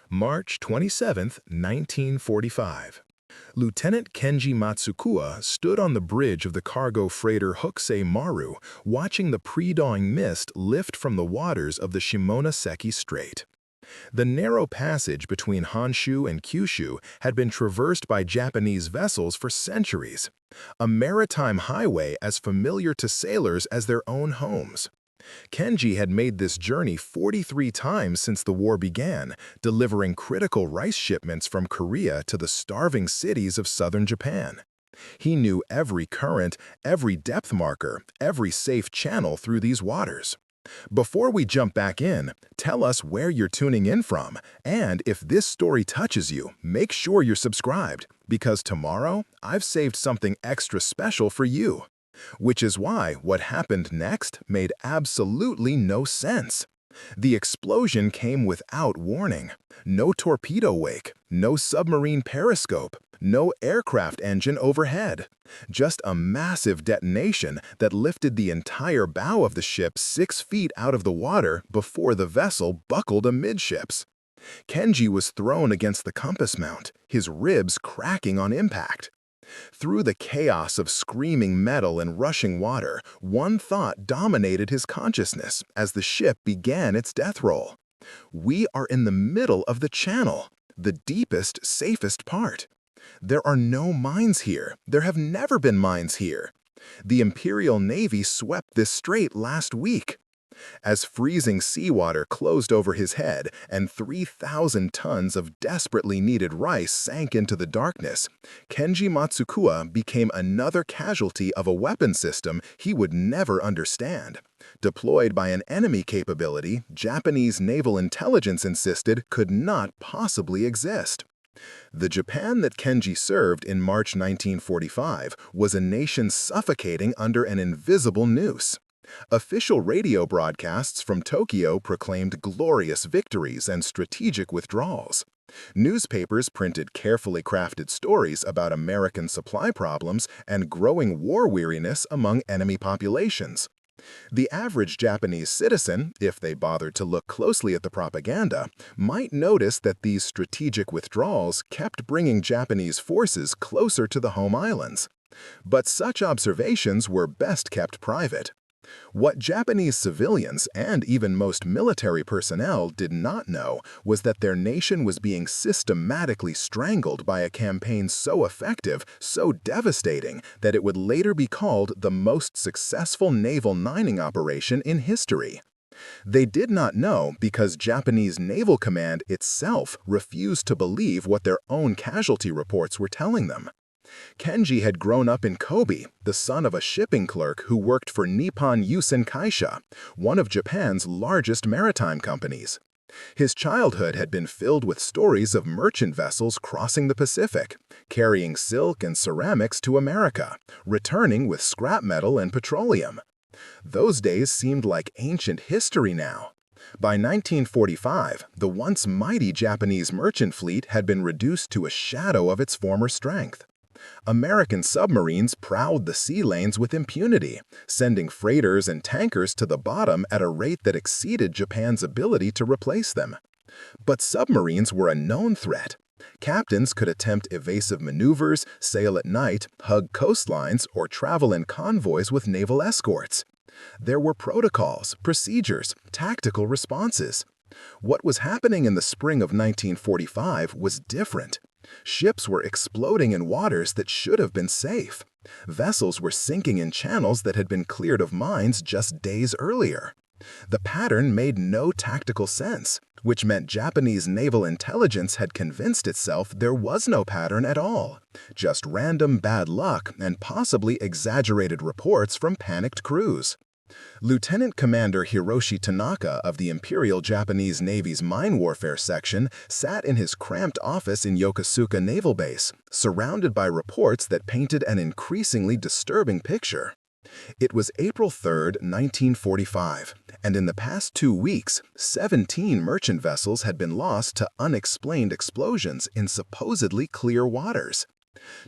March 27, 1945. Lieutenant Kenji Matsumoto stood on the bridge of the cargo freighter Hokusei Maru, watching the pre-dawning mist lift from the waters of the Shimonoseki Strait. The narrow passage between Honshu and Kyushu had been traversed by Japanese vessels for centuries, a maritime highway as familiar to sailors as their own homes. Kenji had made this journey 43 times since the war began, delivering critical rice shipments from Korea to the starving cities of southern Japan. He knew every current, every depth marker, every safe channel through these waters. Before we jump back in, tell us where you're tuning in from, and if this story touches you, make sure you're subscribed, because tomorrow I've saved something extra special for you. Which is why what happened next made absolutely no sense. The explosion came without warning. No torpedo wake, no submarine periscope, no aircraft engine overhead. Just a massive detonation that lifted the entire bow of the ship 6 feet out of the water before the vessel buckled amidships. Kenji was thrown against the compass mount, his ribs cracking on impact. Through the chaos of screaming metal and rushing water, one thought dominated his consciousness as the ship began its death roll. We are in the middle of the channel, the deepest, safest part. There are no mines here. There have never been mines here. The Imperial Navy swept this strait last week. As freezing seawater closed over his head and 3,000 tons of desperately needed rice sank into the darkness, Kenji Matsumoto became another casualty of a weapon system he would never understand. Deployed by an enemy capability Japanese naval intelligence insisted could not possibly exist. The Japan that Kenji served in March 1945 was a nation suffocating under an invisible noose. Official radio broadcasts from Tokyo proclaimed glorious victories and strategic withdrawals. Newspapers printed carefully crafted stories about American supply problems and growing war weariness among enemy populations. The average Japanese citizen, if they bothered to look closely at the propaganda, might notice that these strategic withdrawals kept bringing Japanese forces closer to the home islands. But such observations were best kept private. What Japanese civilians and even most military personnel did not know was that their nation was being systematically strangled by a campaign so effective, so devastating, that it would later be called the most successful naval mining operation in history. They did not know because Japanese Naval Command itself refused to believe what their own casualty reports were telling them. Kenji had grown up in Kobe, the son of a shipping clerk who worked for Nippon Yusen Kaisha, one of Japan's largest maritime companies. His childhood had been filled with stories of merchant vessels crossing the Pacific, carrying silk and ceramics to America, returning with scrap metal and petroleum. Those days seemed like ancient history now. By 1945, the once mighty Japanese merchant fleet had been reduced to a shadow of its former strength. American submarines prowled the sea lanes with impunity, sending freighters and tankers to the bottom at a rate that exceeded Japan's ability to replace them. But submarines were a known threat. Captains could attempt evasive maneuvers, sail at night, hug coastlines, or travel in convoys with naval escorts. There were protocols, procedures, tactical responses. What was happening in the spring of 1945 was different. Ships were exploding in waters that should have been safe. Vessels were sinking in channels that had been cleared of mines just days earlier. The pattern made no tactical sense, which meant Japanese naval intelligence had convinced itself there was no pattern at all, just random bad luck and possibly exaggerated reports from panicked crews. Lieutenant Commander Hiroshi Tanaka of the Imperial Japanese Navy's Mine Warfare Section sat in his cramped office in Yokosuka Naval Base, surrounded by reports that painted an increasingly disturbing picture. It was April 3, 1945, and in the past 2 weeks, 17 merchant vessels had been lost to unexplained explosions in supposedly clear waters.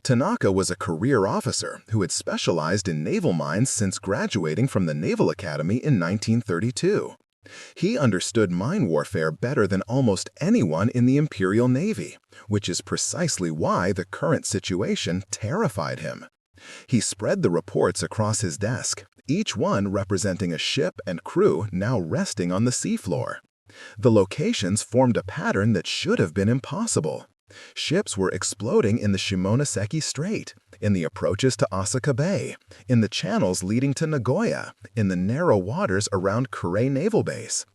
Tanaka was a career officer who had specialized in naval mines since graduating from the Naval Academy in 1932. He understood mine warfare better than almost anyone in the Imperial Navy, which is precisely why the current situation terrified him. He spread the reports across his desk, each one representing a ship and crew now resting on the seafloor. The locations formed a pattern that should have been impossible. Ships were exploding in the Shimonoseki Strait, in the approaches to Osaka Bay, in the channels leading to Nagoya, in the narrow waters around Kure Naval Base.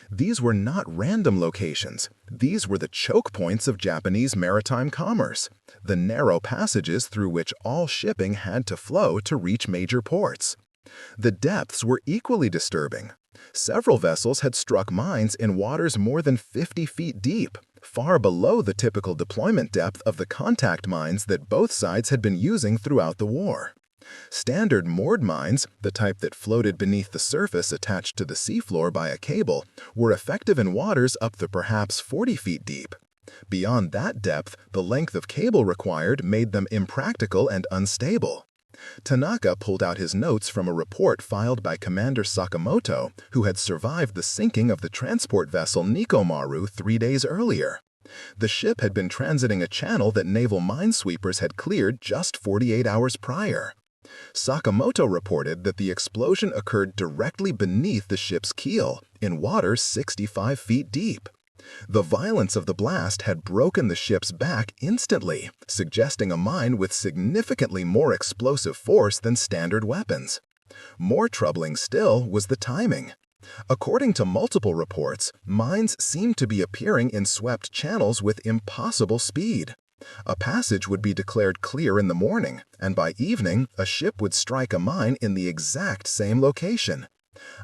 These were not random locations. These were the choke points of Japanese maritime commerce, the narrow passages through which all shipping had to flow to reach major ports. The depths were equally disturbing. Several vessels had struck mines in waters more than 50 feet deep, far below the typical deployment depth of the contact mines that both sides had been using throughout the war. Standard moored mines, the type that floated beneath the surface attached to the seafloor by a cable, were effective in waters up to perhaps 40 feet deep. Beyond that depth, the length of cable required made them impractical and unstable. Tanaka pulled out his notes from a report filed by Commander Sakamoto, who had survived the sinking of the transport vessel Maru 3 days earlier. The ship had been transiting a channel that naval minesweepers had cleared just 48 hours prior. Sakamoto reported that the explosion occurred directly beneath the ship's keel, in waters 65 feet deep. The violence of the blast had broken the ship's back instantly, suggesting a mine with significantly more explosive force than standard weapons. More troubling still was the timing. According to multiple reports, mines seemed to be appearing in swept channels with impossible speed. A passage would be declared clear in the morning, and by evening, a ship would strike a mine in the exact same location.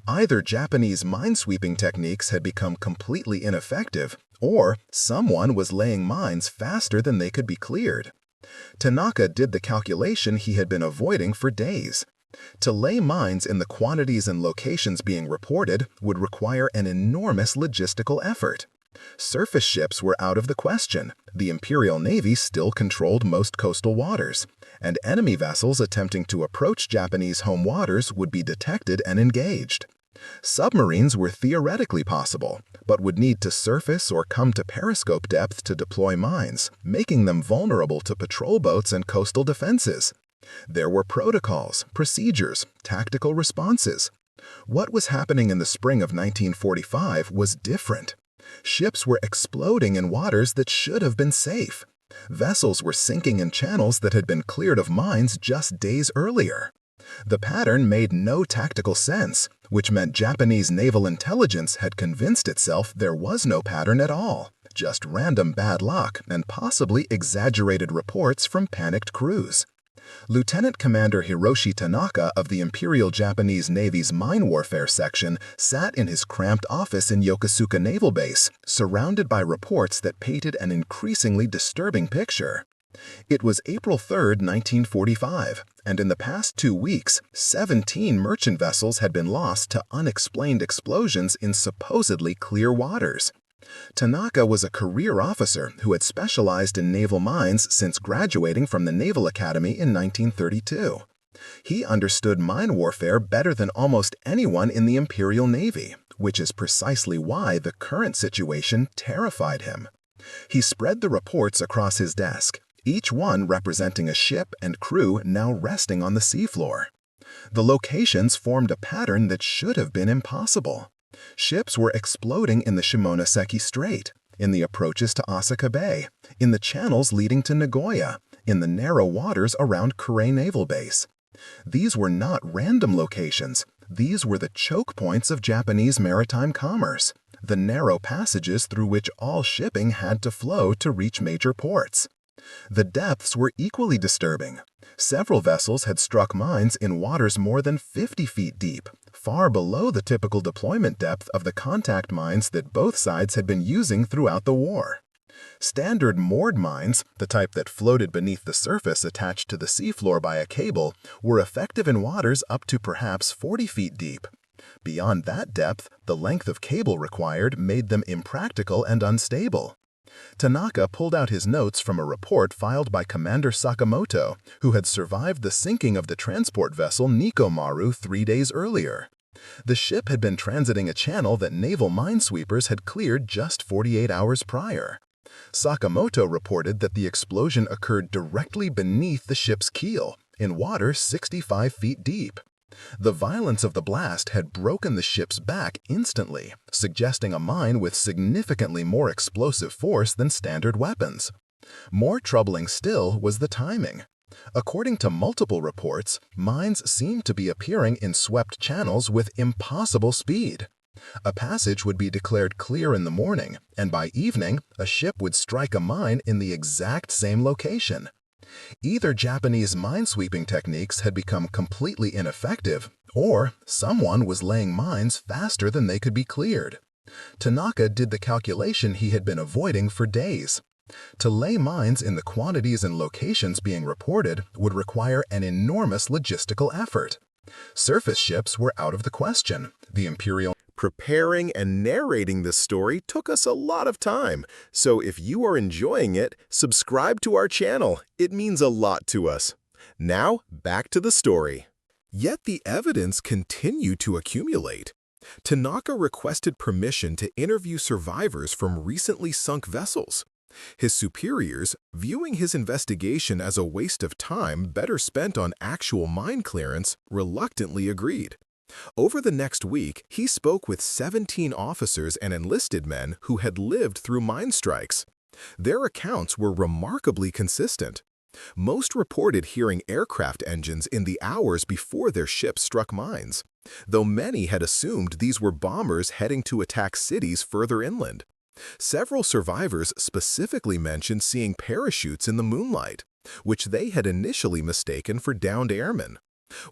Either Japanese minesweeping techniques had become completely ineffective, or someone was laying mines faster than they could be cleared. Tanaka did the calculation he had been avoiding for days. To lay mines in the quantities and locations being reported would require an enormous logistical effort. Surface ships were out of the question. The Imperial Navy still controlled most coastal waters, and enemy vessels attempting to approach Japanese home waters would be detected and engaged. Submarines were theoretically possible, but would need to surface or come to periscope depth to deploy mines, making them vulnerable to patrol boats and coastal defenses. There were protocols, procedures, tactical responses. What was happening in the spring of 1945 was different. Ships were exploding in waters that should have been safe. Vessels were sinking in channels that had been cleared of mines just days earlier. The pattern made no tactical sense, which meant Japanese naval intelligence had convinced itself there was no pattern at all, just random bad luck and possibly exaggerated reports from panicked crews. Lieutenant Commander Hiroshi Tanaka of the Imperial Japanese Navy's Mine Warfare Section sat in his cramped office in Yokosuka Naval Base, surrounded by reports that painted an increasingly disturbing picture. It was April 3, 1945, and in the past 2 weeks, 17 merchant vessels had been lost to unexplained explosions in supposedly clear waters. Tanaka was a career officer who had specialized in naval mines since graduating from the Naval Academy in 1932. He understood mine warfare better than almost anyone in the Imperial Navy, which is precisely why the current situation terrified him. He spread the reports across his desk, each one representing a ship and crew now resting on the seafloor. The locations formed a pattern that should have been impossible. Ships were exploding in the Shimonoseki Strait, in the approaches to Osaka Bay, in the channels leading to Nagoya, in the narrow waters around Kure Naval Base. These were not random locations. These were the choke points of Japanese maritime commerce, the narrow passages through which all shipping had to flow to reach major ports. The depths were equally disturbing. Several vessels had struck mines in waters more than 50 feet deep, far below the typical deployment depth of the contact mines that both sides had been using throughout the war. Standard moored mines, the type that floated beneath the surface attached to the seafloor by a cable, were effective in waters up to perhaps 40 feet deep. Beyond that depth, the length of cable required made them impractical and unstable. Tanaka pulled out his notes from a report filed by Commander Sakamoto, who had survived the sinking of the transport vessel Maru 3 days earlier. The ship had been transiting a channel that naval minesweepers had cleared just 48 hours prior. Sakamoto reported that the explosion occurred directly beneath the ship's keel, in water 65 feet deep. The violence of the blast had broken the ship's back instantly, suggesting a mine with significantly more explosive force than standard weapons. More troubling still was the timing. According to multiple reports, mines seemed to be appearing in swept channels with impossible speed. A passage would be declared clear in the morning, and by evening, a ship would strike a mine in the exact same location. Either Japanese minesweeping techniques had become completely ineffective, or someone was laying mines faster than they could be cleared. Tanaka did the calculation he had been avoiding for days. To lay mines in the quantities and locations being reported would require an enormous logistical effort. Surface ships were out of the question. The Imperial Preparing and narrating this story took us a lot of time, so if you are enjoying it, subscribe to our channel. It means a lot to us. Now, back to the story. Yet the evidence continued to accumulate. Tanaka requested permission to interview survivors from recently sunk vessels. His superiors, viewing his investigation as a waste of time better spent on actual mine clearance, reluctantly agreed. Over the next week, he spoke with 17 officers and enlisted men who had lived through mine strikes. Their accounts were remarkably consistent. Most reported hearing aircraft engines in the hours before their ships struck mines, though many had assumed these were bombers heading to attack cities further inland. Several survivors specifically mentioned seeing parachutes in the moonlight, which they had initially mistaken for downed airmen.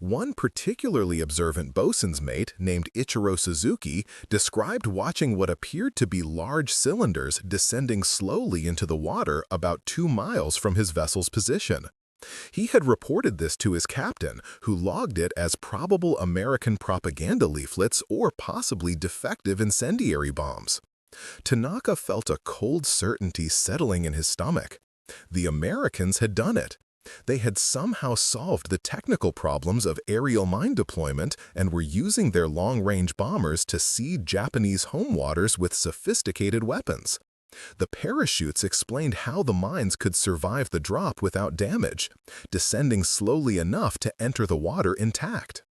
One particularly observant bosun's mate named Ichiro Suzuki described watching what appeared to be large cylinders descending slowly into the water about 2 miles from his vessel's position. He had reported this to his captain, who logged it as probable American propaganda leaflets or possibly defective incendiary bombs. Tanaka felt a cold certainty settling in his stomach. The Americans had done it. They had somehow solved the technical problems of aerial mine deployment and were using their long-range bombers to seed Japanese home waters with sophisticated weapons. The parachutes explained how the mines could survive the drop without damage, descending slowly enough to enter the water intact.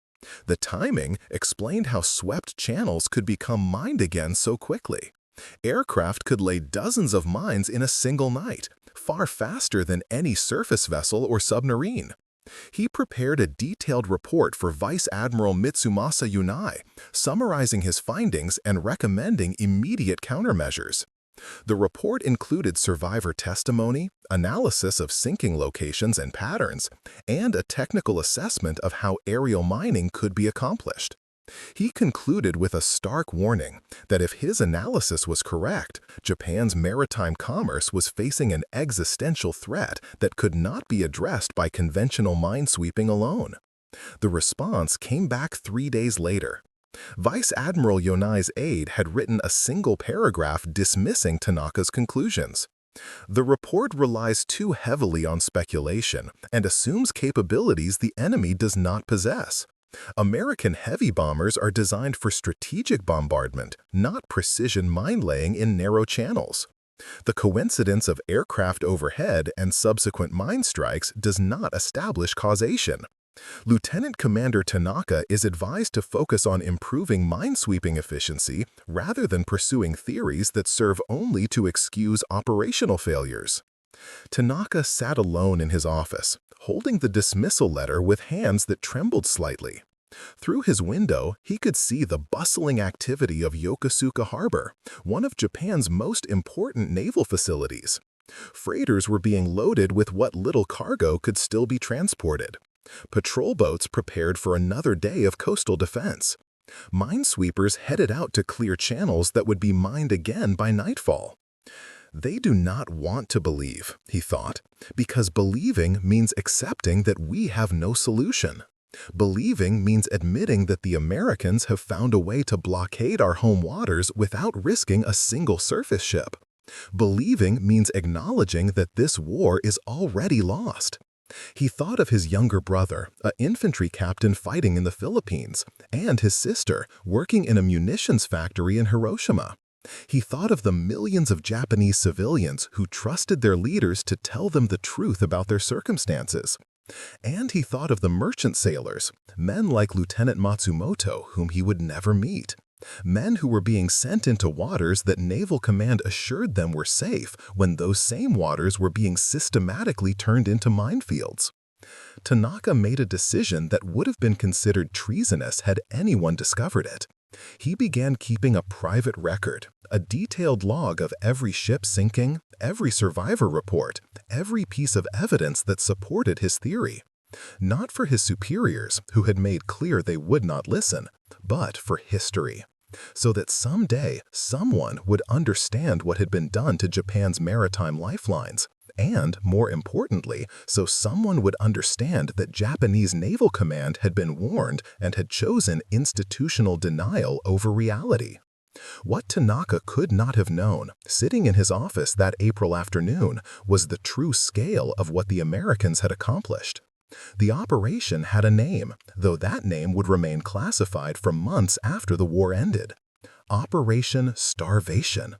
The timing explained how swept channels could become mined again so quickly. Aircraft could lay dozens of mines in a single night, far faster than any surface vessel or submarine. He prepared a detailed report for Vice Admiral Mitsumasa Yunai, summarizing his findings and recommending immediate countermeasures. The report included survivor testimony, analysis of sinking locations and patterns, and a technical assessment of how aerial mining could be accomplished. He concluded with a stark warning that if his analysis was correct, Japan's maritime commerce was facing an existential threat that could not be addressed by conventional minesweeping alone. The response came back 3 days later. Vice Admiral Yonai's aide had written a single paragraph dismissing Tanaka's conclusions. The report relies too heavily on speculation and assumes capabilities the enemy does not possess. American heavy bombers are designed for strategic bombardment, not precision mine-laying in narrow channels. The coincidence of aircraft overhead and subsequent mine strikes does not establish causation. Lieutenant Commander Tanaka is advised to focus on improving minesweeping efficiency rather than pursuing theories that serve only to excuse operational failures. Tanaka sat alone in his office, holding the dismissal letter with hands that trembled slightly. Through his window, he could see the bustling activity of Yokosuka Harbor, one of Japan's most important naval facilities. Freighters were being loaded with what little cargo could still be transported. Patrol boats prepared for another day of coastal defense. Minesweepers headed out to clear channels that would be mined again by nightfall. They do not want to believe, he thought, because believing means accepting that we have no solution. Believing means admitting that the Americans have found a way to blockade our home waters without risking a single surface ship. Believing means acknowledging that this war is already lost. He thought of his younger brother, an infantry captain fighting in the Philippines, and his sister working in a munitions factory in Hiroshima. He thought of the millions of Japanese civilians who trusted their leaders to tell them the truth about their circumstances. And he thought of the merchant sailors, men like Lieutenant Matsumoto, whom he would never meet. Men who were being sent into waters that Naval Command assured them were safe when those same waters were being systematically turned into minefields. Tanaka made a decision that would have been considered treasonous had anyone discovered it. He began keeping a private record, a detailed log of every ship sinking, every survivor report, every piece of evidence that supported his theory. Not for his superiors, who had made clear they would not listen, but for history, so that someday someone would understand what had been done to Japan's maritime lifelines, and, more importantly, so someone would understand that Japanese Naval Command had been warned and had chosen institutional denial over reality. What Tanaka could not have known, sitting in his office that April afternoon, was the true scale of what the Americans had accomplished. The operation had a name, though that name would remain classified for months after the war ended. Operation Starvation.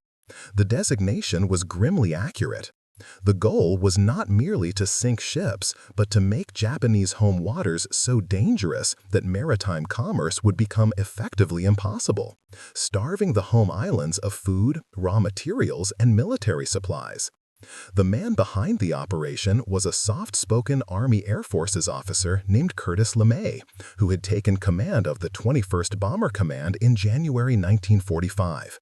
The designation was grimly accurate. The goal was not merely to sink ships, but to make Japanese home waters so dangerous that maritime commerce would become effectively impossible, starving the home islands of food, raw materials, and military supplies. The man behind the operation was a soft-spoken Army Air Forces officer named Curtis LeMay, who had taken command of the 21st Bomber Command in January 1945.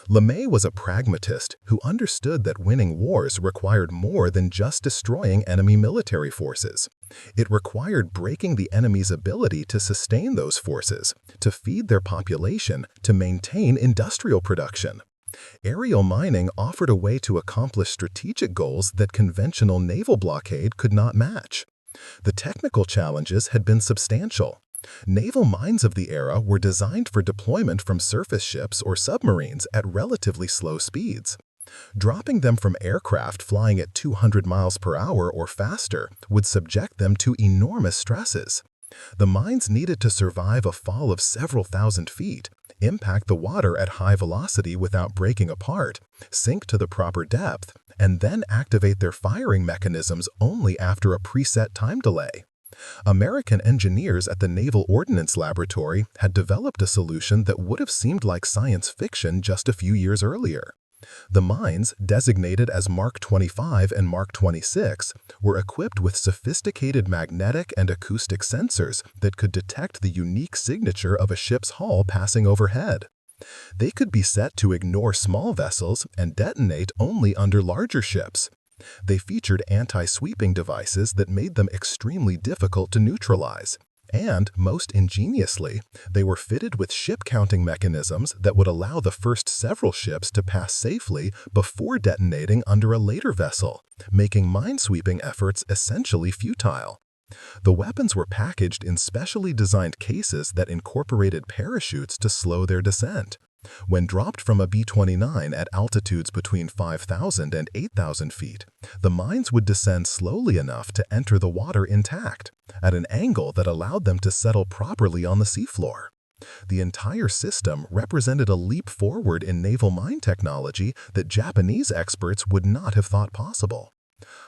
LeMay was a pragmatist who understood that winning wars required more than just destroying enemy military forces. It required breaking the enemy's ability to sustain those forces, to feed their population, to maintain industrial production. Aerial mining offered a way to accomplish strategic goals that conventional naval blockade could not match. The technical challenges had been substantial. Naval mines of the era were designed for deployment from surface ships or submarines at relatively slow speeds. Dropping them from aircraft flying at 200 miles per hour or faster would subject them to enormous stresses. The mines needed to survive a fall of several thousand feet, impact the water at high velocity without breaking apart, sink to the proper depth, and then activate their firing mechanisms only after a preset time delay. American engineers at the Naval Ordnance Laboratory had developed a solution that would have seemed like science fiction just a few years earlier. The mines, designated as Mark 25 and Mark 26, were equipped with sophisticated magnetic and acoustic sensors that could detect the unique signature of a ship's hull passing overhead. They could be set to ignore small vessels and detonate only under larger ships. They featured anti-sweeping devices that made them extremely difficult to neutralize. And, most ingeniously, they were fitted with ship-counting mechanisms that would allow the first several ships to pass safely before detonating under a later vessel, making minesweeping efforts essentially futile. The weapons were packaged in specially designed cases that incorporated parachutes to slow their descent. When dropped from a B-29 at altitudes between 5,000 and 8,000 feet, the mines would descend slowly enough to enter the water intact, at an angle that allowed them to settle properly on the seafloor. The entire system represented a leap forward in naval mine technology that Japanese experts would not have thought possible.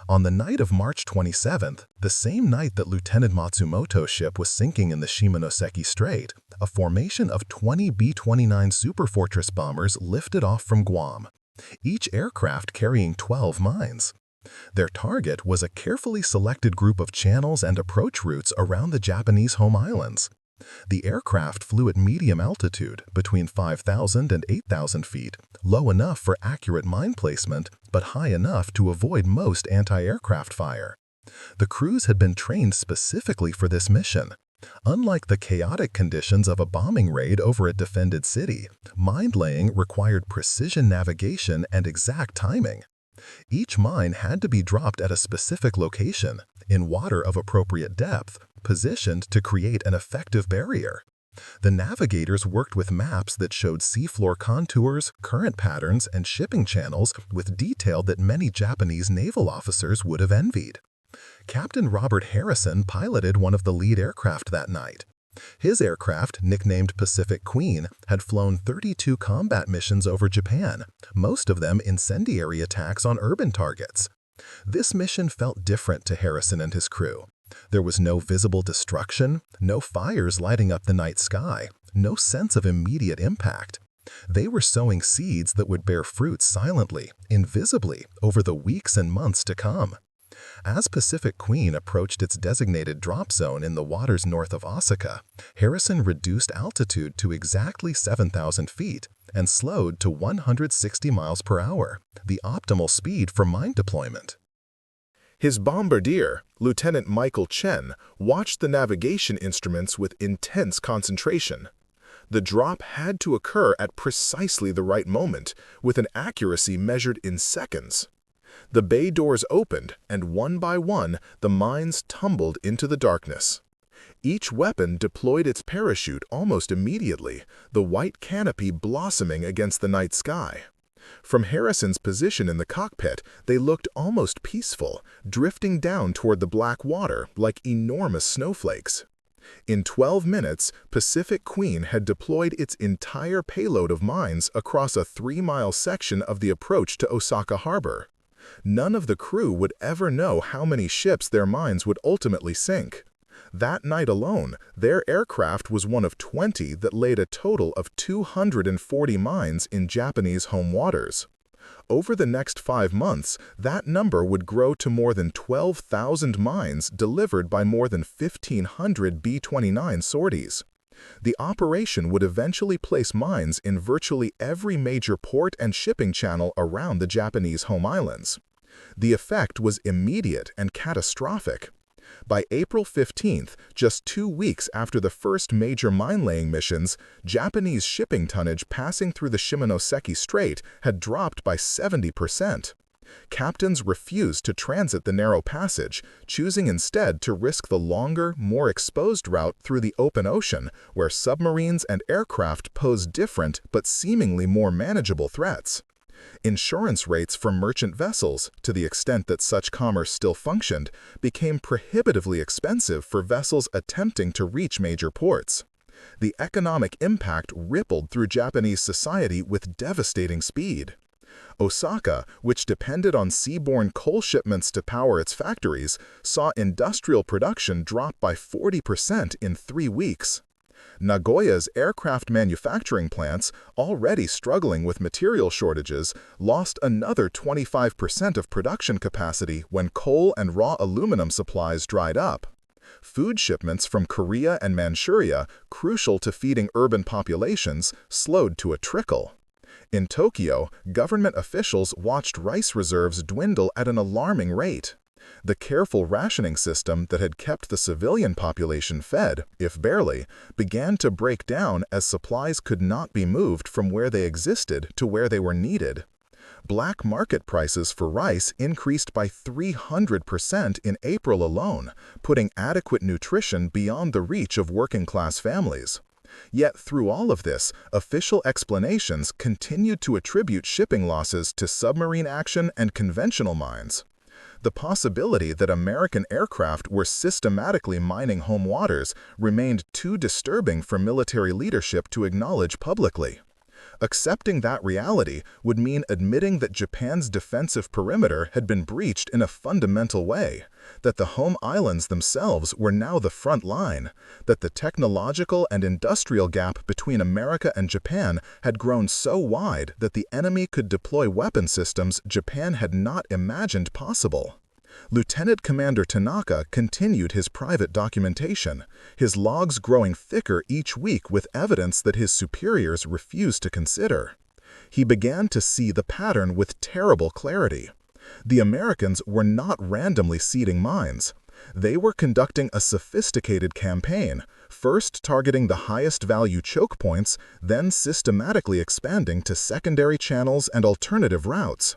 On the night of March 27th, the same night that Lieutenant Matsumoto's ship was sinking in the Shimonoseki Strait, a formation of 20 B-29 Superfortress bombers lifted off from Guam, each aircraft carrying 12 mines. Their target was a carefully selected group of channels and approach routes around the Japanese home islands. The aircraft flew at medium altitude, between 5,000 and 8,000 feet, low enough for accurate mine placement, but high enough to avoid most anti-aircraft fire. The crews had been trained specifically for this mission. Unlike the chaotic conditions of a bombing raid over a defended city, mine laying required precision navigation and exact timing. Each mine had to be dropped at a specific location, in water of appropriate depth, positioned to create an effective barrier. The navigators worked with maps that showed seafloor contours, current patterns, and shipping channels with detail that many Japanese naval officers would have envied. Captain Robert Harrison piloted one of the lead aircraft that night. His aircraft, nicknamed Pacific Queen, had flown 32 combat missions over Japan, most of them incendiary attacks on urban targets. This mission felt different to Harrison and his crew. There was no visible destruction, no fires lighting up the night sky, no sense of immediate impact. They were sowing seeds that would bear fruit silently, invisibly, over the weeks and months to come. As Pacific Queen approached its designated drop zone in the waters north of Osaka, Harrison reduced altitude to exactly 7,000 feet and slowed to 160 miles per hour, the optimal speed for mine deployment. His bombardier, Lieutenant Michael Chen, watched the navigation instruments with intense concentration. The drop had to occur at precisely the right moment, with an accuracy measured in seconds. The bay doors opened, and one by one, the mines tumbled into the darkness. Each weapon deployed its parachute almost immediately, the white canopy blossoming against the night sky. From Harrison's position in the cockpit, they looked almost peaceful, drifting down toward the black water like enormous snowflakes. In 12 minutes, Pacific Queen had deployed its entire payload of mines across a 3-mile section of the approach to Osaka Harbor. None of the crew would ever know how many ships their mines would ultimately sink. That night alone, their aircraft was one of 20 that laid a total of 240 mines in Japanese home waters. Over the next 5 months, that number would grow to more than 12,000 mines delivered by more than 1,500 B-29 sorties. The operation would eventually place mines in virtually every major port and shipping channel around the Japanese home islands. The effect was immediate and catastrophic. By April 15th, just 2 weeks after the first major mine-laying missions, Japanese shipping tonnage passing through the Shimonoseki Strait had dropped by 70%. Captains refused to transit the narrow passage, choosing instead to risk the longer, more exposed route through the open ocean, where submarines and aircraft posed different but seemingly more manageable threats. Insurance rates for merchant vessels, to the extent that such commerce still functioned, became prohibitively expensive for vessels attempting to reach major ports. The economic impact rippled through Japanese society with devastating speed. Osaka, which depended on seaborne coal shipments to power its factories, saw industrial production drop by 40% in 3 weeks. Nagoya's aircraft manufacturing plants, already struggling with material shortages, lost another 25% of production capacity when coal and raw aluminum supplies dried up. Food shipments from Korea and Manchuria, crucial to feeding urban populations, slowed to a trickle. In Tokyo, government officials watched rice reserves dwindle at an alarming rate. The careful rationing system that had kept the civilian population fed, if barely, began to break down as supplies could not be moved from where they existed to where they were needed. Black market prices for rice increased by 300% in April alone, putting adequate nutrition beyond the reach of working-class families. Yet through all of this, official explanations continued to attribute shipping losses to submarine action and conventional mines. The possibility that American aircraft were systematically mining home waters remained too disturbing for military leadership to acknowledge publicly. Accepting that reality would mean admitting that Japan's defensive perimeter had been breached in a fundamental way, that the home islands themselves were now the front line, that the technological and industrial gap between America and Japan had grown so wide that the enemy could deploy weapon systems Japan had not imagined possible. Lieutenant Commander Tanaka continued his private documentation, his logs growing thicker each week with evidence that his superiors refused to consider. He began to see the pattern with terrible clarity. The Americans were not randomly seeding mines. They were conducting a sophisticated campaign, first targeting the highest value choke points, then systematically expanding to secondary channels and alternative routes.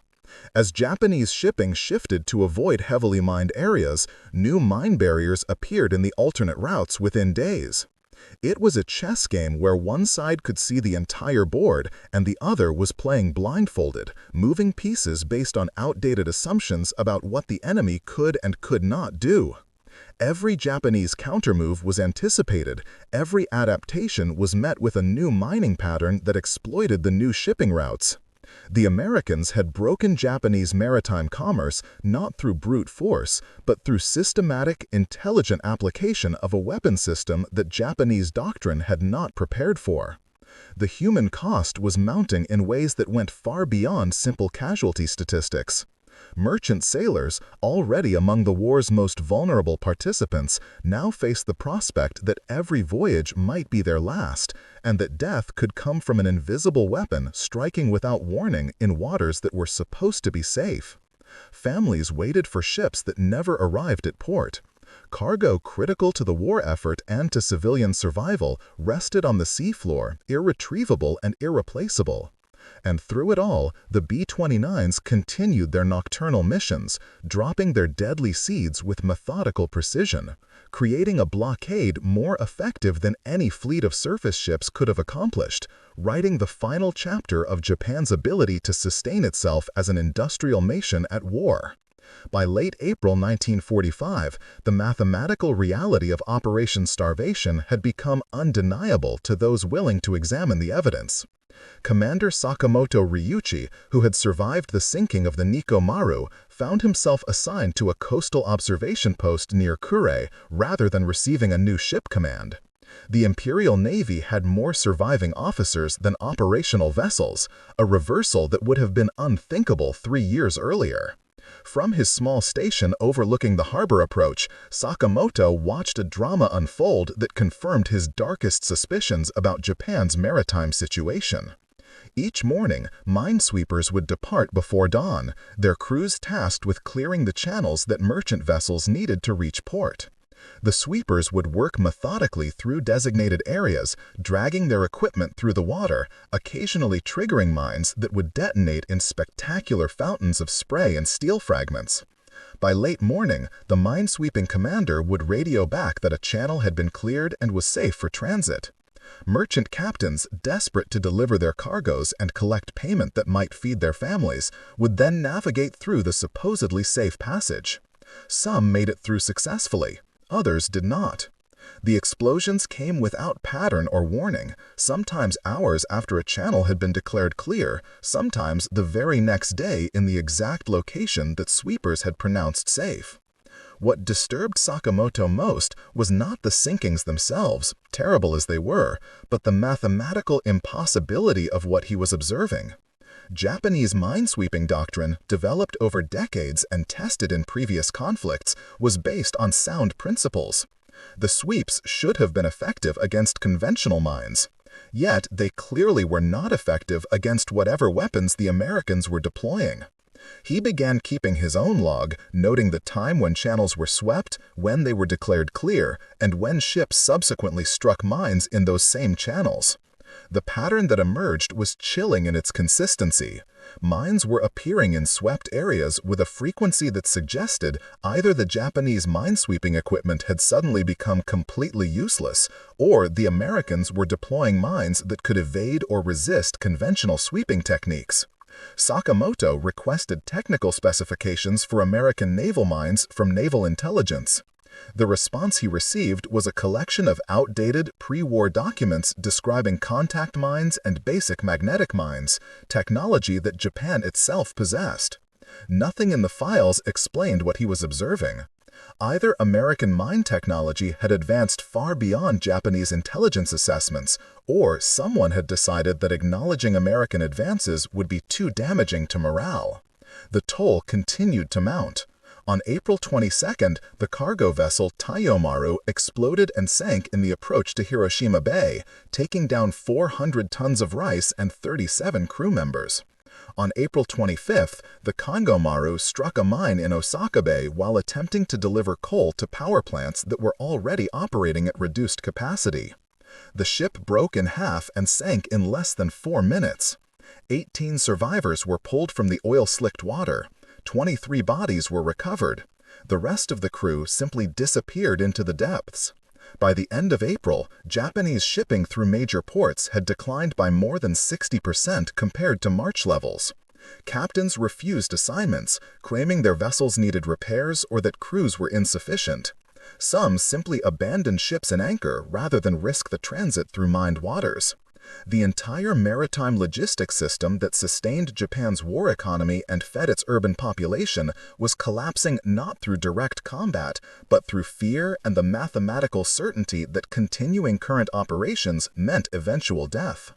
As Japanese shipping shifted to avoid heavily mined areas, new mine barriers appeared in the alternate routes within days. It was a chess game where one side could see the entire board and the other was playing blindfolded, moving pieces based on outdated assumptions about what the enemy could and could not do. Every Japanese countermove was anticipated, every adaptation was met with a new mining pattern that exploited the new shipping routes. The Americans had broken Japanese maritime commerce not through brute force, but through systematic, intelligent application of a weapon system that Japanese doctrine had not prepared for. The human cost was mounting in ways that went far beyond simple casualty statistics. Merchant sailors, already among the war's most vulnerable participants, now faced the prospect that every voyage might be their last, and that death could come from an invisible weapon striking without warning in waters that were supposed to be safe. Families waited for ships that never arrived at port. Cargo critical to the war effort and to civilian survival rested on the seafloor, irretrievable and irreplaceable. And through it all, the B-29s continued their nocturnal missions, dropping their deadly seeds with methodical precision, creating a blockade more effective than any fleet of surface ships could have accomplished, writing the final chapter of Japan's ability to sustain itself as an industrial nation at war. By late April 1945, the mathematical reality of Operation Starvation had become undeniable to those willing to examine the evidence. Commander Sakamoto Ryuichi, who had survived the sinking of the Nikko Maru, found himself assigned to a coastal observation post near Kure rather than receiving a new ship command. The Imperial Navy had more surviving officers than operational vessels, a reversal that would have been unthinkable 3 years earlier. From his small station overlooking the harbor approach, Sakamoto watched a drama unfold that confirmed his darkest suspicions about Japan's maritime situation. Each morning, minesweepers would depart before dawn, their crews tasked with clearing the channels that merchant vessels needed to reach port. The sweepers would work methodically through designated areas, dragging their equipment through the water, occasionally triggering mines that would detonate in spectacular fountains of spray and steel fragments. By late morning, the minesweeping commander would radio back that a channel had been cleared and was safe for transit. Merchant captains, desperate to deliver their cargoes and collect payment that might feed their families, would then navigate through the supposedly safe passage. Some made it through successfully. Others did not. The explosions came without pattern or warning, sometimes hours after a channel had been declared clear, sometimes the very next day in the exact location that sweepers had pronounced safe. What disturbed Sakamoto most was not the sinkings themselves, terrible as they were, but the mathematical impossibility of what he was observing. Japanese minesweeping doctrine, developed over decades and tested in previous conflicts, was based on sound principles. The sweeps should have been effective against conventional mines. Yet they clearly were not effective against whatever weapons the Americans were deploying. He began keeping his own log, noting the time when channels were swept, when they were declared clear, and when ships subsequently struck mines in those same channels. The pattern that emerged was chilling in its consistency. Mines were appearing in swept areas with a frequency that suggested either the Japanese minesweeping equipment had suddenly become completely useless, or the Americans were deploying mines that could evade or resist conventional sweeping techniques. Sakamoto requested technical specifications for American naval mines from naval intelligence. The response he received was a collection of outdated, pre-war documents describing contact mines and basic magnetic mines, technology that Japan itself possessed. Nothing in the files explained what he was observing. Either American mine technology had advanced far beyond Japanese intelligence assessments, or someone had decided that acknowledging American advances would be too damaging to morale. The toll continued to mount. On April 22nd, the cargo vessel Taiyo Maru exploded and sank in the approach to Hiroshima Bay, taking down 400 tons of rice and 37 crew members. On April 25th, the Kongo Maru struck a mine in Osaka Bay while attempting to deliver coal to power plants that were already operating at reduced capacity. The ship broke in half and sank in less than 4 minutes. 18 survivors were pulled from the oil-slicked water. 23 bodies were recovered. The rest of the crew simply disappeared into the depths. By the end of April, Japanese shipping through major ports had declined by more than 60% compared to March levels. Captains refused assignments, claiming their vessels needed repairs or that crews were insufficient. Some simply abandoned ships and anchor rather than risk the transit through mined waters. The entire maritime logistics system that sustained Japan's war economy and fed its urban population was collapsing not through direct combat, but through fear and the mathematical certainty that continuing current operations meant eventual death.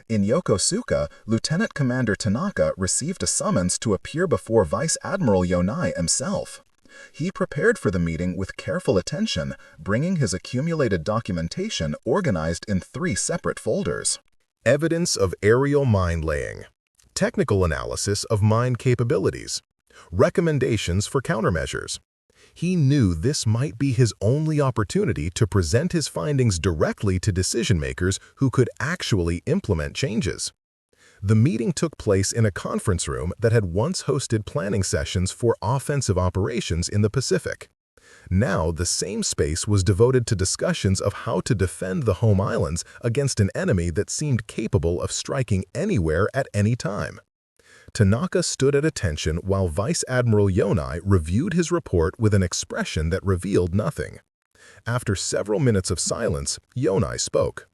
In Yokosuka, Lieutenant Commander Tanaka received a summons to appear before Vice Admiral Yonai himself. He prepared for the meeting with careful attention, bringing his accumulated documentation organized in 3 separate folders. Evidence of aerial mine laying, technical analysis of mine capabilities, recommendations for countermeasures. He knew this might be his only opportunity to present his findings directly to decision-makers who could actually implement changes. The meeting took place in a conference room that had once hosted planning sessions for offensive operations in the Pacific. Now, the same space was devoted to discussions of how to defend the home islands against an enemy that seemed capable of striking anywhere at any time. Tanaka stood at attention while Vice Admiral Yonai reviewed his report with an expression that revealed nothing. After several minutes of silence, Yonai spoke.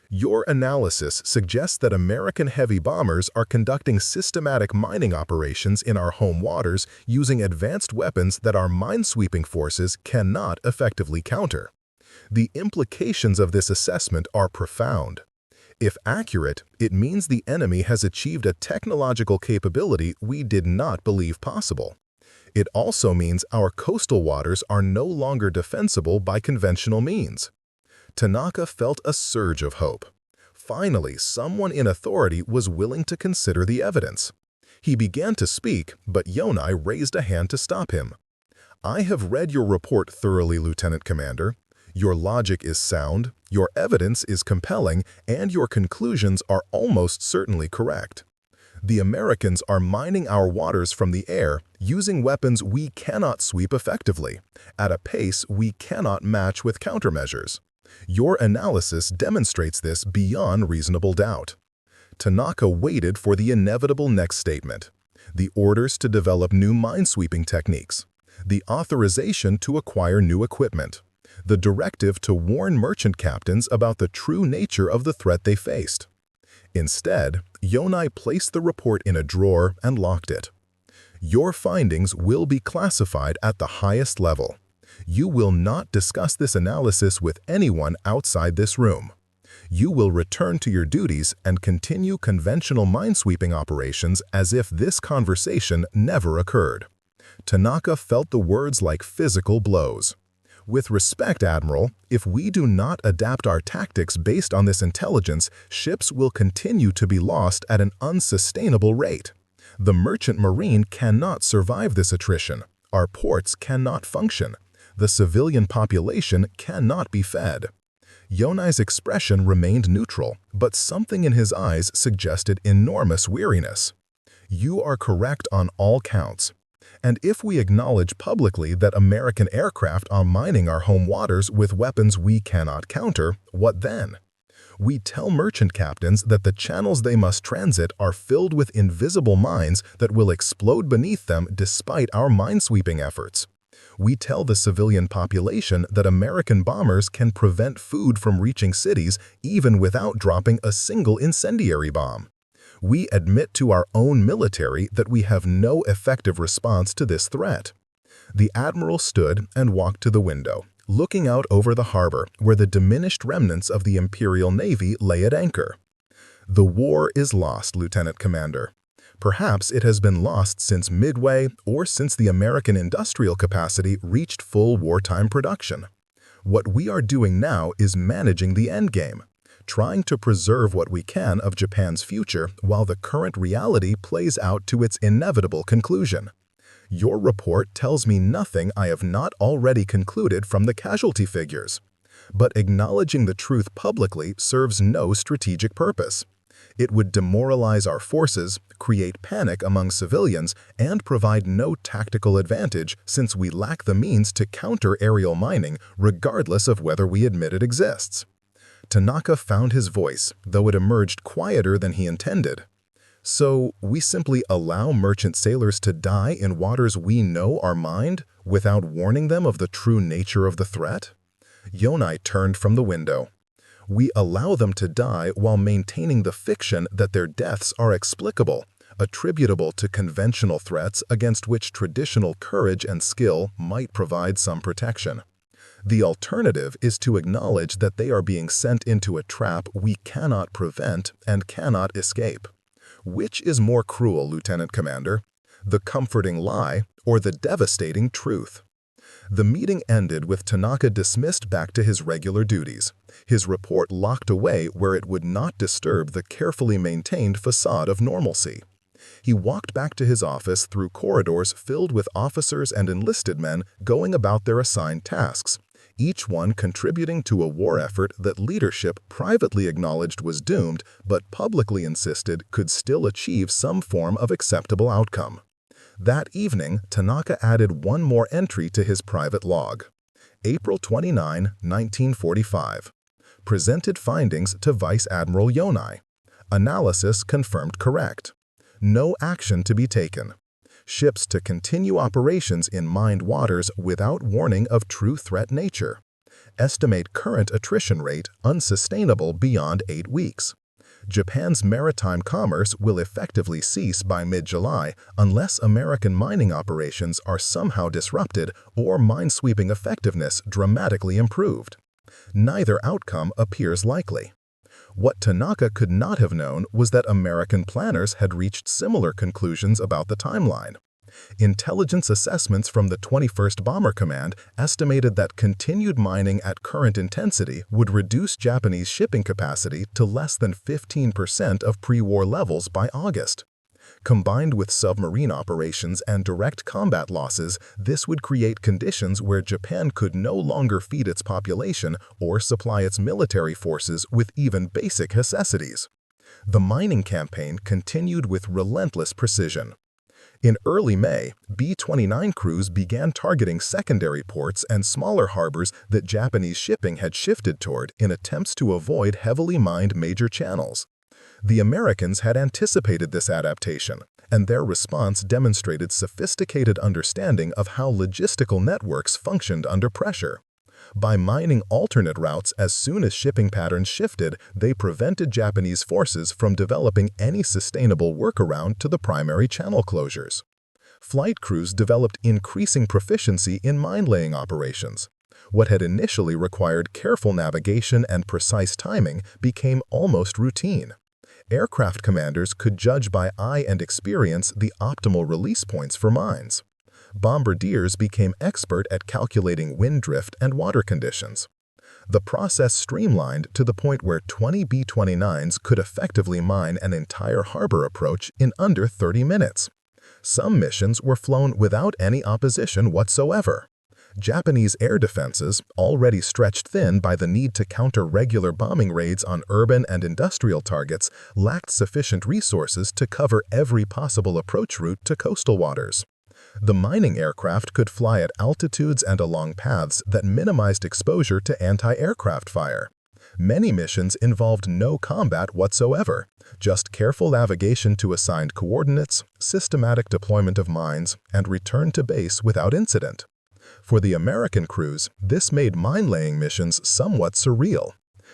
Your analysis suggests that American heavy bombers are conducting systematic mining operations in our home waters using advanced weapons that our minesweeping forces cannot effectively counter. The implications of this assessment are profound. If accurate, it means the enemy has achieved a technological capability we did not believe possible. It also means our coastal waters are no longer defensible by conventional means. Tanaka felt a surge of hope. Finally, someone in authority was willing to consider the evidence. He began to speak, but Yonai raised a hand to stop him. I have read your report thoroughly, Lieutenant Commander. Your logic is sound, your evidence is compelling, and your conclusions are almost certainly correct. The Americans are mining our waters from the air using weapons we cannot sweep effectively, at a pace we cannot match with countermeasures. Your analysis demonstrates this beyond reasonable doubt. Tanaka waited for the inevitable next statement. The orders to develop new minesweeping techniques. The authorization to acquire new equipment. The directive to warn merchant captains about the true nature of the threat they faced. Instead, Yonai placed the report in a drawer and locked it. Your findings will be classified at the highest level. You will not discuss this analysis with anyone outside this room. You will return to your duties and continue conventional minesweeping operations as if this conversation never occurred. Tanaka felt the words like physical blows. With respect, Admiral, if we do not adapt our tactics based on this intelligence, ships will continue to be lost at an unsustainable rate. The merchant marine cannot survive this attrition. Our ports cannot function. The civilian population cannot be fed. Yonai's expression remained neutral, but something in his eyes suggested enormous weariness. You are correct on all counts. And if we acknowledge publicly that American aircraft are mining our home waters with weapons we cannot counter, what then? We tell merchant captains that the channels they must transit are filled with invisible mines that will explode beneath them despite our minesweeping efforts. We tell the civilian population that American bombers can prevent food from reaching cities even without dropping a single incendiary bomb. We admit to our own military that we have no effective response to this threat. The Admiral stood and walked to the window, looking out over the harbor where the diminished remnants of the Imperial Navy lay at anchor. The war is lost, Lieutenant Commander. Perhaps it has been lost since Midway or since the American industrial capacity reached full wartime production. What we are doing now is managing the endgame, trying to preserve what we can of Japan's future while the current reality plays out to its inevitable conclusion. Your report tells me nothing I have not already concluded from the casualty figures. But acknowledging the truth publicly serves no strategic purpose. It would demoralize our forces, create panic among civilians, and provide no tactical advantage since we lack the means to counter aerial mining regardless of whether we admit it exists. Tanaka found his voice, though it emerged quieter than he intended. So, we simply allow merchant sailors to die in waters we know are mined without warning them of the true nature of the threat? Yonai turned from the window. We allow them to die while maintaining the fiction that their deaths are explicable, attributable to conventional threats against which traditional courage and skill might provide some protection. The alternative is to acknowledge that they are being sent into a trap we cannot prevent and cannot escape. Which is more cruel, Lieutenant Commander? The comforting lie or the devastating truth? The meeting ended with Tanaka dismissed back to his regular duties, his report locked away where it would not disturb the carefully maintained facade of normalcy. He walked back to his office through corridors filled with officers and enlisted men going about their assigned tasks, each one contributing to a war effort that leadership privately acknowledged was doomed but publicly insisted could still achieve some form of acceptable outcome. That evening, Tanaka added one more entry to his private log. April 29, 1945. Presented findings to Vice Admiral Yonai. Analysis confirmed correct. No action to be taken. Ships to continue operations in mined waters without warning of true threat nature. Estimate current attrition rate unsustainable beyond 8 weeks. Japan's maritime commerce will effectively cease by mid-July unless American mining operations are somehow disrupted or minesweeping effectiveness dramatically improved. Neither outcome appears likely. What Tanaka could not have known was that American planners had reached similar conclusions about the timeline. Intelligence assessments from the 21st Bomber Command estimated that continued mining at current intensity would reduce Japanese shipping capacity to less than 15% of pre-war levels by August. Combined with submarine operations and direct combat losses, this would create conditions where Japan could no longer feed its population or supply its military forces with even basic necessities. The mining campaign continued with relentless precision. In early May, B-29 crews began targeting secondary ports and smaller harbors that Japanese shipping had shifted toward in attempts to avoid heavily mined major channels. The Americans had anticipated this adaptation, and their response demonstrated sophisticated understanding of how logistical networks functioned under pressure. By mining alternate routes as soon as shipping patterns shifted, they prevented Japanese forces from developing any sustainable workaround to the primary channel closures. Flight crews developed increasing proficiency in mine-laying operations. What had initially required careful navigation and precise timing became almost routine. Aircraft commanders could judge by eye and experience the optimal release points for mines. Bombardiers became expert at calculating wind drift and water conditions. The process streamlined to the point where 20 B-29s could effectively mine an entire harbor approach in under 30 minutes. Some missions were flown without any opposition whatsoever. Japanese air defenses, already stretched thin by the need to counter regular bombing raids on urban and industrial targets, lacked sufficient resources to cover every possible approach route to coastal waters. The mining aircraft could fly at altitudes and along paths that minimized exposure to anti-aircraft fire. Many missions involved no combat whatsoever, just careful navigation to assigned coordinates, systematic deployment of mines, and return to base without incident. For the American crews, this made mine-laying missions somewhat surreal.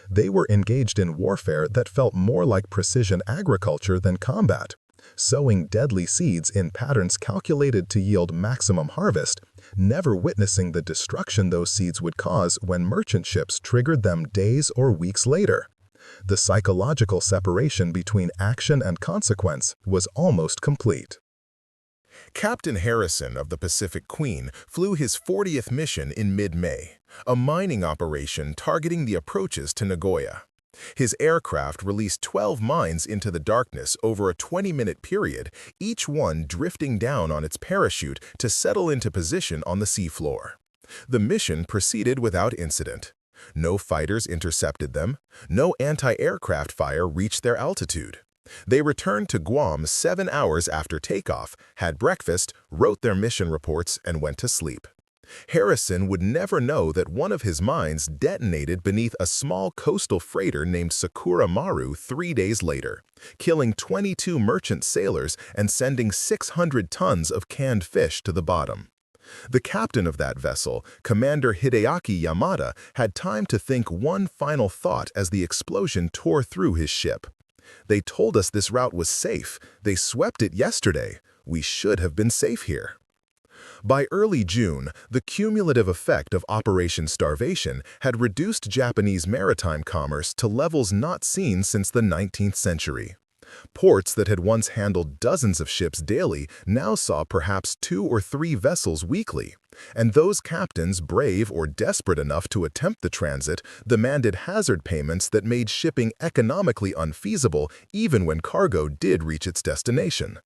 They were engaged in warfare that felt more like precision agriculture than combat, sowing deadly seeds in patterns calculated to yield maximum harvest, never witnessing the destruction those seeds would cause when merchant ships triggered them days or weeks later. The psychological separation between action and consequence was almost complete. Captain Harrison of the Pacific Queen flew his 40th mission in mid-May, a mining operation targeting the approaches to Nagoya. His aircraft released 12 mines into the darkness over a 20-minute period, each one drifting down on its parachute to settle into position on the seafloor. The mission proceeded without incident. No fighters intercepted them. No anti-aircraft fire reached their altitude. They returned to Guam 7 hours after takeoff, had breakfast, wrote their mission reports, and went to sleep. Harrison would never know that one of his mines detonated beneath a small coastal freighter named Sakura Maru 3 days later, killing 22 merchant sailors and sending 600 tons of canned fish to the bottom. The captain of that vessel, Commander Hideaki Yamada, had time to think one final thought as the explosion tore through his ship. "They told us this route was safe. They swept it yesterday. We should have been safe here." By early June, the cumulative effect of Operation Starvation had reduced Japanese maritime commerce to levels not seen since the 19th century. Ports that had once handled dozens of ships daily now saw perhaps 2 or 3 vessels weekly, and those captains brave or desperate enough to attempt the transit demanded hazard payments that made shipping economically unfeasible even when cargo did reach its destination.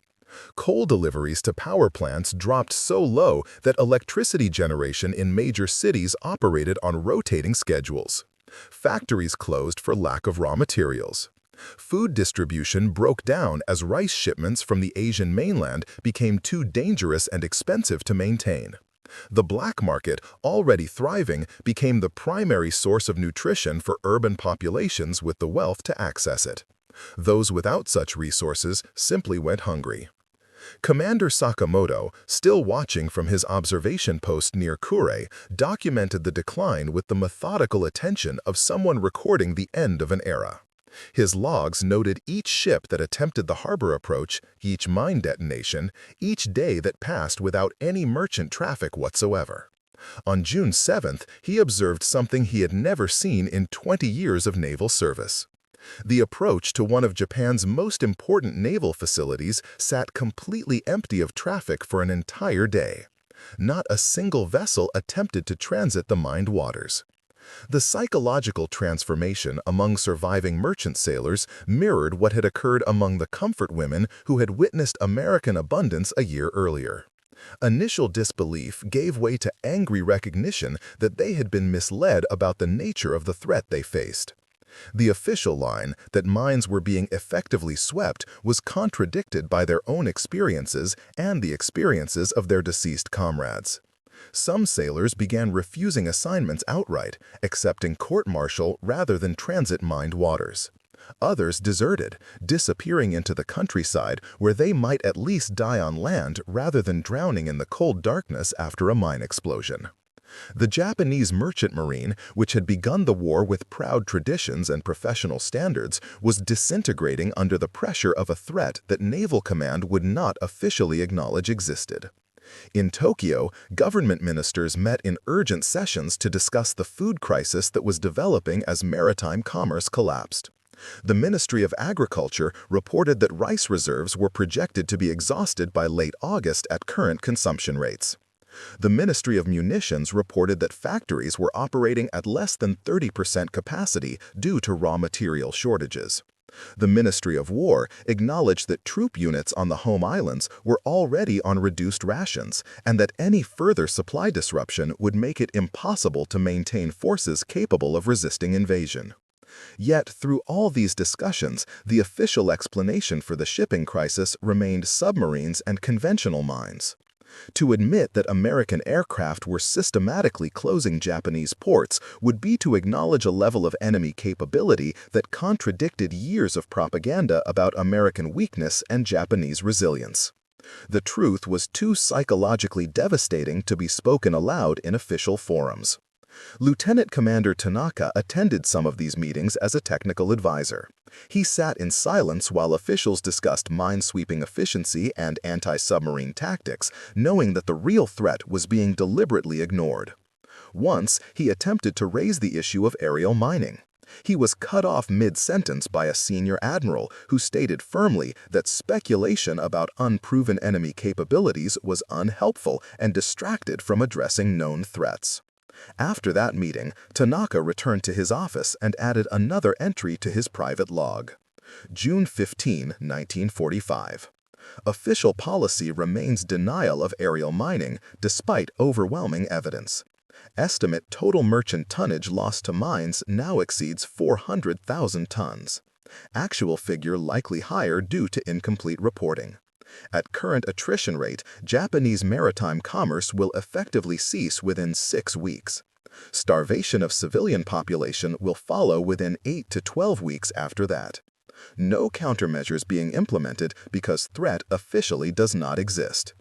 Coal deliveries to power plants dropped so low that electricity generation in major cities operated on rotating schedules. Factories closed for lack of raw materials. Food distribution broke down as rice shipments from the Asian mainland became too dangerous and expensive to maintain. The black market, already thriving, became the primary source of nutrition for urban populations with the wealth to access it. Those without such resources simply went hungry. Commander Sakamoto, still watching from his observation post near Kure, documented the decline with the methodical attention of someone recording the end of an era. His logs noted each ship that attempted the harbor approach, each mine detonation, each day that passed without any merchant traffic whatsoever. On June 7th, he observed something he had never seen in 20 years of naval service. The approach to one of Japan's most important naval facilities sat completely empty of traffic for an entire day. Not a single vessel attempted to transit the mined waters. The psychological transformation among surviving merchant sailors mirrored what had occurred among the comfort women who had witnessed American abundance a year earlier. Initial disbelief gave way to angry recognition that they had been misled about the nature of the threat they faced. The official line that mines were being effectively swept was contradicted by their own experiences and the experiences of their deceased comrades. Some sailors began refusing assignments outright, accepting court-martial rather than transit-mined waters. Others deserted, disappearing into the countryside where they might at least die on land rather than drowning in the cold darkness after a mine explosion. The Japanese merchant marine, which had begun the war with proud traditions and professional standards, was disintegrating under the pressure of a threat that naval command would not officially acknowledge existed. In Tokyo, government ministers met in urgent sessions to discuss the food crisis that was developing as maritime commerce collapsed. The Ministry of Agriculture reported that rice reserves were projected to be exhausted by late August at current consumption rates. The Ministry of Munitions reported that factories were operating at less than 30% capacity due to raw material shortages. The Ministry of War acknowledged that troop units on the home islands were already on reduced rations and that any further supply disruption would make it impossible to maintain forces capable of resisting invasion. Yet, through all these discussions, the official explanation for the shipping crisis remained submarines and conventional mines. To admit that American aircraft were systematically closing Japanese ports would be to acknowledge a level of enemy capability that contradicted years of propaganda about American weakness and Japanese resilience. The truth was too psychologically devastating to be spoken aloud in official forums. Lieutenant Commander Tanaka attended some of these meetings as a technical advisor. He sat in silence while officials discussed minesweeping efficiency and anti-submarine tactics, knowing that the real threat was being deliberately ignored. Once, he attempted to raise the issue of aerial mining. He was cut off mid-sentence by a senior admiral who stated firmly that speculation about unproven enemy capabilities was unhelpful and distracted from addressing known threats. After that meeting, Tanaka returned to his office and added another entry to his private log. June 15, 1945. Official policy remains denial of aerial mining despite overwhelming evidence. Estimate total merchant tonnage lost to mines now exceeds 400,000 tons. Actual figure likely higher due to incomplete reporting. At current attrition rate, Japanese maritime commerce will effectively cease within 6 weeks. Starvation of civilian population will follow within 8 to 12 weeks after that. No countermeasures being implemented because threat officially does not exist.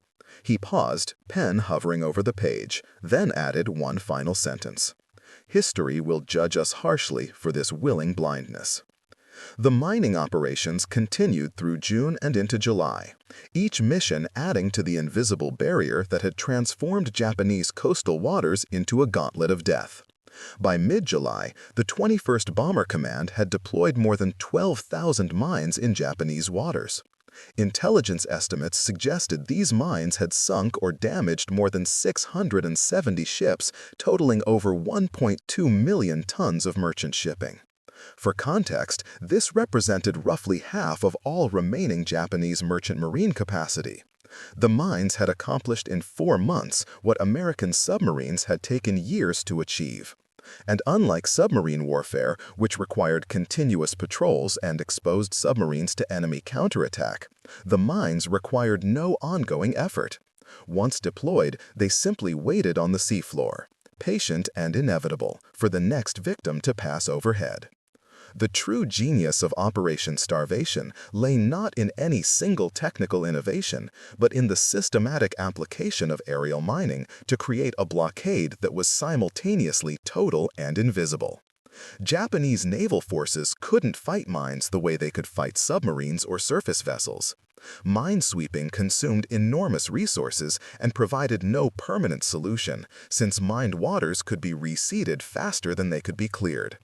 He paused, pen hovering over the page, then added one final sentence. History will judge us harshly for this willing blindness. The mining operations continued through June and into July, each mission adding to the invisible barrier that had transformed Japanese coastal waters into a gauntlet of death. By mid-July, the 21st Bomber Command had deployed more than 12,000 mines in Japanese waters. Intelligence estimates suggested these mines had sunk or damaged more than 670 ships, totaling over 1.2 million tons of merchant shipping. For context, this represented roughly half of all remaining Japanese merchant marine capacity. The mines had accomplished in 4 months what American submarines had taken years to achieve. And unlike submarine warfare, which required continuous patrols and exposed submarines to enemy counterattack, the mines required no ongoing effort. Once deployed, they simply waited on the seafloor, patient and inevitable, for the next victim to pass overhead. The true genius of Operation Starvation lay not in any single technical innovation, but in the systematic application of aerial mining to create a blockade that was simultaneously total and invisible. Japanese naval forces couldn't fight mines the way they could fight submarines or surface vessels. Minesweeping consumed enormous resources and provided no permanent solution, since mined waters could be reseeded faster than they could be cleared.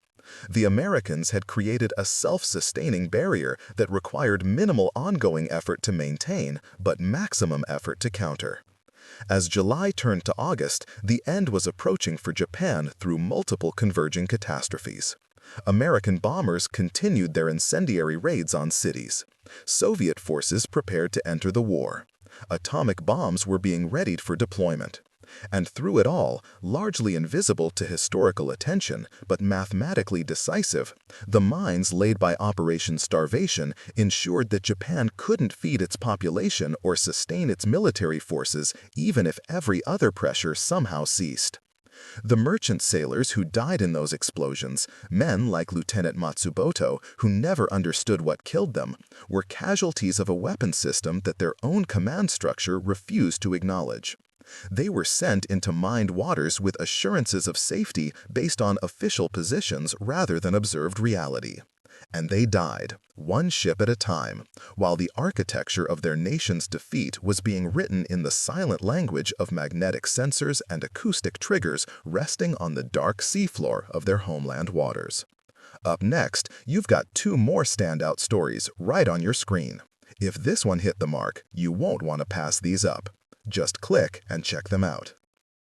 The Americans had created a self-sustaining barrier that required minimal ongoing effort to maintain, but maximum effort to counter. As July turned to August, the end was approaching for Japan through multiple converging catastrophes. American bombers continued their incendiary raids on cities. Soviet forces prepared to enter the war. Atomic bombs were being readied for deployment. And through it all, largely invisible to historical attention, but mathematically decisive, the mines laid by Operation Starvation ensured that Japan couldn't feed its population or sustain its military forces even if every other pressure somehow ceased. The merchant sailors who died in those explosions, men like Lieutenant Matsumoto, who never understood what killed them, were casualties of a weapon system that their own command structure refused to acknowledge. They were sent into mined waters with assurances of safety based on official positions rather than observed reality. And they died, one ship at a time, while the architecture of their nation's defeat was being written in the silent language of magnetic sensors and acoustic triggers resting on the dark seafloor of their homeland waters. Up next, you've got 2 more standout stories right on your screen. If this one hit the mark, you won't want to pass these up. Just click and check them out.